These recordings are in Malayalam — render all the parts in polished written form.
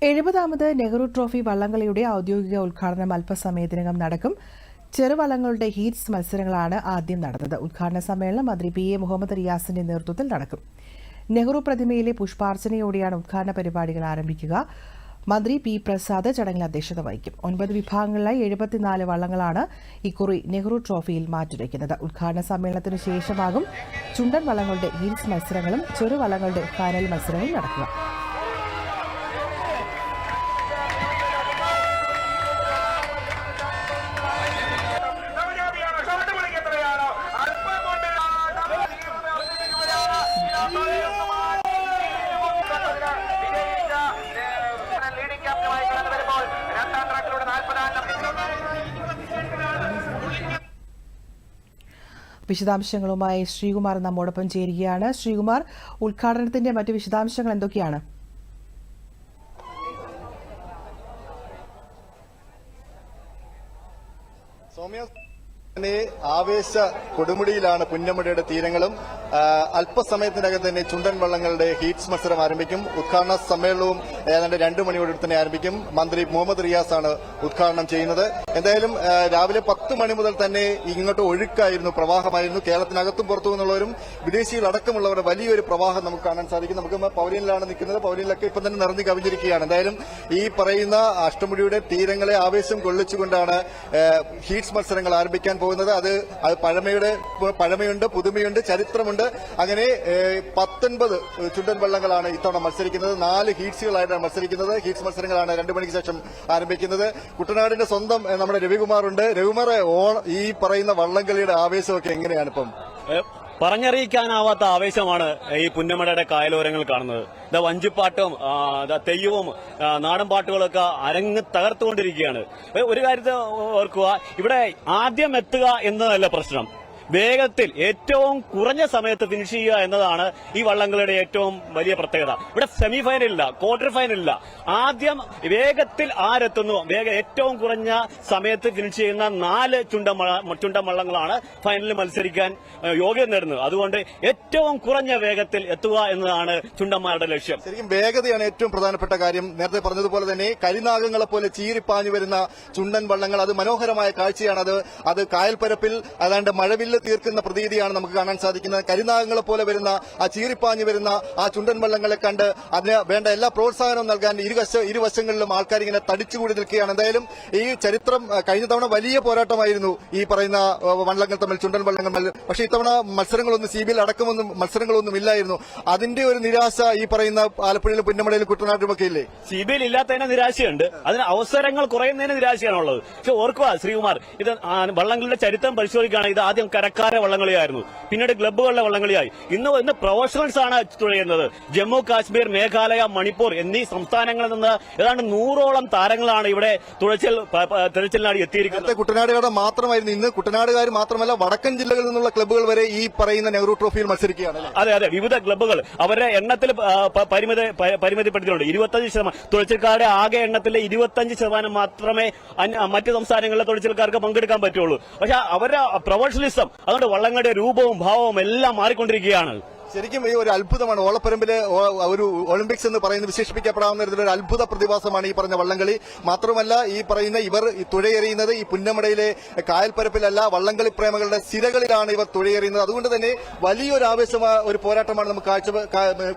70ാമത് നെഹ്റു ട്രോഫി വള്ളംകളിയുടെ ഔദ്യോഗിക ഉദ്ഘാടനം അല്പസമയത്തിനകം നടക്കും. ചെറുവള്ളങ്ങളുടെ ഹീറ്റ്സ് മത്സരങ്ങളാണ് ആദ്യം നടന്നത്. ഉദ്ഘാടന സമ്മേളനം മന്ത്രി PA മുഹമ്മദ് റിയാസിന്റെ നേതൃത്വത്തിൽ നടക്കും. നെഹ്റു പ്രതിമയിലെ പുഷ്പാർച്ചനയോടെയാണ് ഉദ്ഘാടന പരിപാടികൾ ആരംഭിക്കുക. മന്ത്രി P. പ്രസാദ് ചടങ്ങിൽ അധ്യക്ഷത വഹിക്കും. 9 വിഭാഗങ്ങളിലായി 74 വള്ളങ്ങളാണ് ഇക്കുറി നെഹ്റു ട്രോഫിയിൽ മാറ്റുരയ്ക്കുന്നത്. ഉദ്ഘാടന സമ്മേളനത്തിനു ശേഷമാകും ചുണ്ടൻ വള്ളങ്ങളുടെ ഹീറ്റ്സ് മത്സരങ്ങളും ചെറുവള്ളങ്ങളുടെ ഫൈനൽ മത്സരങ്ങളും നടക്കുക. വിശദാംശങ്ങളുമായി ശ്രീകുമാർ നമ്മോടൊപ്പം ചേരുകയാണ്. ശ്രീകുമാർ, ഉദ്ഘാടനത്തിന്റെ മറ്റു വിശദാംശങ്ങൾ എന്തൊക്കെയാണ്? ആവേശ കൊടുമുടിയിലാണ് പുന്നമടയുടെ തീരങ്ങളും. അല്പസമയത്തിനകം തന്നെ ചുണ്ടൻ വള്ളങ്ങളുടെ ഹീറ്റ്സ് മത്സരം ആരംഭിക്കും. ഉദ്ഘാടന സമ്മേളനവും ഏതാണ്ട് 2 മണിയോടെ തന്നെ ആരംഭിക്കും. മന്ത്രി മുഹമ്മദ് റിയാസ് ആണ് ഉദ്ഘാടനം ചെയ്യുന്നത്. എന്തായാലും രാവിലെ 10 മണി മുതൽ തന്നെ ഇങ്ങോട്ട് ഒഴുക്കായിരുന്നു, പ്രവാഹമായിരുന്നു. കേരളത്തിനകത്തും പുറത്തു നിന്നുള്ളവരും വിദേശികളടക്കമുള്ളവരുടെ വലിയൊരു പ്രവാഹം നമുക്ക് കാണാൻ സാധിക്കും. നമുക്ക് പൗര്യനിലാണ് നിൽക്കുന്നത്. പൗര്യനിലൊക്കെ ഇപ്പം തന്നെ നിറഞ്ഞു കവിഞ്ഞിരിക്കുകയാണ്. എന്തായാലും ഈ പറയുന്ന അഷ്ടമുടിയുടെ തീരങ്ങളെ ആവേശം കൊള്ളിച്ചുകൊണ്ടാണ് ഹീറ്റ്സ് മത്സരങ്ങൾ ആരംഭിക്കാൻ പോകുന്നത്. അത് പഴമയുണ്ട്, പുതുമയുണ്ട്, ചരിത്രമുണ്ട്. അങ്ങനെ 19 ചുണ്ടൻ വള്ളങ്ങളാണ് ഇത്തവണ മത്സരിക്കുന്നത്. 4 ഹീറ്റ്സുകളായിട്ടാണ് മത്സരിക്കുന്നത്. ഹീറ്റ്സ് മത്സരങ്ങളാണ് 2 മണിക്ക് ശേഷം ആരംഭിക്കുന്നത്. കുട്ടനാടിന്റെ സ്വന്തം നമ്മുടെ രവികുമാറുണ്ട്. രവികുമാർ, ഈ പറയുന്ന വള്ളംകളിയുടെ ആവേശമൊക്കെ എങ്ങനെയാണ് ഇപ്പം? പറഞ്ഞറിയിക്കാനാവാത്ത ആവേശമാണ് ഈ പുന്നമടയുടെ കായലോരങ്ങൾ കാണുന്നത്. വഞ്ചിപ്പാട്ടും തെയ്യവും നാടൻ പാട്ടുകളൊക്കെ അരങ്ങ് തകർത്തുകൊണ്ടിരിക്കുകയാണ്. ഒരു കാര്യത്തെ ഓർക്കുക, ഇവിടെ ആദ്യം എത്തുക എന്നതല്ല പ്രശ്നം, വേഗത്തിൽ ഏറ്റവും കുറഞ്ഞ സമയത്ത് ഫിനിഷ് ചെയ്യുക എന്നതാണ് ഈ വള്ളങ്ങളുടെ ഏറ്റവും വലിയ പ്രത്യേകത. ഇവിടെ സെമി ഫൈനലില്ല, ക്വാർട്ടർ ഫൈനലില്ല. ആദ്യം വേഗത്തിൽ ആരെത്തുന്നു, ഏറ്റവും കുറഞ്ഞ സമയത്ത് ഫിനിഷ് ചെയ്യുന്ന 4 ചുണ്ടൻ വള്ളങ്ങളാണ് ഫൈനലിൽ മത്സരിക്കാൻ യോഗ്യത നേടുന്നത്. അതുകൊണ്ട് ഏറ്റവും കുറഞ്ഞ വേഗത്തിൽ എത്തുക എന്നതാണ് ചുണ്ടന്മാരുടെ ലക്ഷ്യം. ശരിക്കും വേഗതയാണ് ഏറ്റവും പ്രധാനപ്പെട്ട കാര്യം. നേരത്തെ പറഞ്ഞതുപോലെ തന്നെ കരിനാഗങ്ങളെ പോലെ ചീറിപ്പാഞ്ഞു വരുന്ന ചുണ്ടൻ വള്ളങ്ങൾ, അത് മനോഹരമായ കാഴ്ചയാണ്. അത് കായൽപ്പരപ്പിൽ അതാണ്ട് മഴവില്ല തീർക്കുന്ന പ്രതീതിയാണ് നമുക്ക് കാണാൻ സാധിക്കുന്നത്. കരിനാഗങ്ങളെ പോലെ വരുന്ന ആ ചീറിപ്പാഞ്ഞു വരുന്ന ആ ചുണ്ടൻ വള്ളങ്ങളെ കണ്ട് അതിന് വേണ്ട എല്ലാ പ്രോത്സാഹനവും നൽകാൻ ഇരുവശങ്ങളിലും ആൾക്കാർ ഇങ്ങനെ തടിച്ചുകൂടി നിൽക്കുകയാണ്. എന്തായാലും ഈ ചരിത്രം കഴിഞ്ഞ തവണ വലിയ പോരാട്ടമായിരുന്നു ഈ പറയുന്ന വള്ളങ്ങൾ തമ്മിൽ, ചുണ്ടൻ വള്ളങ്ങൾ തമ്മിൽ. പക്ഷേ ഇത്തവണ മത്സരങ്ങളൊന്നും CBL അടക്കമൊന്നും മത്സരങ്ങളൊന്നും ഇല്ലായിരുന്നു. അതിന്റെ ഒരു നിരാശ ഈ പറയുന്ന ആലപ്പുഴയിലും പുന്നമടയിലും കുട്ടനാട്ടിലുമൊക്കെ ഇല്ലേ? CBL ഇല്ലാത്തതിന് നിരാശയുണ്ട്, അതിന് അവസരങ്ങൾ കുറയുന്നതിന് നിരാശയാണുള്ളത്. പക്ഷെ ഓർക്കുക ശ്രീകുമാർ, ഇത് വള്ളങ്ങളുടെ ചരിത്രം പരിശോധിക്കുകയാണ്. ഇത് ആദ്യം കരക്കാരെ വള്ളംകളിയായിരുന്നു, പിന്നീട് ക്ലബ്ബുകളുടെ വള്ളംകളിയായി. ഇന്ന് പ്രൊഫഷണൽസ് ആണ് തുഴയുന്നത്. ജമ്മു കാശ്മീർ, മേഘാലയ, മണിപ്പൂർ എന്നീ സംസ്ഥാനങ്ങളിൽ നിന്ന് ഏതാണ്ട് 100ഓളം താരങ്ങളാണ് ഇവിടെ തിരച്ചിലിനായി എത്തിയിരിക്കുന്നത്. കുട്ടനാടുകാരുടെ മാത്രമായിരുന്നു. ഇന്ന് കുട്ടനാടുകാർ മാത്രമല്ല, വടക്കൻ ജില്ലകളിൽ നിന്നുള്ള ക്ലബ്ബുകൾ വരെ ഈ പറയുന്ന നെഹ്റു ട്രോഫിയിൽ മത്സരിക്കുകയാണ്. അതെ, വിവിധ ക്ലബ്ബുകൾ അവരുടെ എണ്ണത്തിൽ പരിമിതിപ്പെടുത്തിയിട്ടുണ്ട്. 25%. തുഴച്ചിൽക്കാരുടെ ആകെ എണ്ണത്തിലെ 25% മാത്രമേ മറ്റ് സംസ്ഥാനങ്ങളിലെ തുഴച്ചിൽക്കാർക്ക് പങ്കെടുക്കാൻ പറ്റുള്ളൂ. പക്ഷെ അവരുടെ പ്രൊഫഷണലിസം, അതുകൊണ്ട് വള്ളങ്ങളുടെ രൂപവും ഭാവവും എല്ലാം മാറിക്കൊണ്ടിരിക്കുകയാണ്. ശരിക്കും ഈ ഒരു അത്ഭുതമാണ്. ഓളപ്പരമ്പിലെ ഒരു ഒളിമ്പിക്സ് എന്ന് പറയുന്നത് വിശേഷിപ്പിക്കപ്പെടാവുന്ന തരത്തിലൊരു അത്ഭുത പ്രതിഭാസമാണ് ഈ പറഞ്ഞ വള്ളംകളി. മാത്രമല്ല, ഈ പറയുന്ന ഇവർ തുഴയെറിയുന്നത് ഈ പുന്നമടയിലെ കായൽപ്പരപ്പിലല്ല, വള്ളംകളി പ്രേമികളുടെ സിരകളിലാണ് ഇവർ തുഴയെറിയുന്നത്. അതുകൊണ്ട് തന്നെ വലിയൊരു ആവേശമായ ഒരു പോരാട്ടമാണ് നമുക്ക്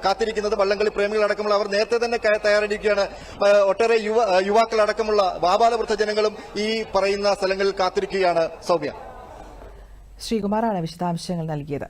കാത്തിരിക്കുന്നത്. വള്ളംകളി പ്രേമികളടക്കമുള്ള അവർ നേരത്തെ തന്നെ തയ്യാറെടുക്കുകയാണ്. ഒട്ടേറെ യുവാക്കളടക്കമുള്ള ആബാലവൃദ്ധ ജനങ്ങളും ഈ പറയുന്ന സ്ഥലങ്ങളിൽ കാത്തിരിക്കുകയാണ്. സൗമ്യ, ശ്രീകുമാറാണ് വിശദാംശങ്ങൾ നൽകിയത്.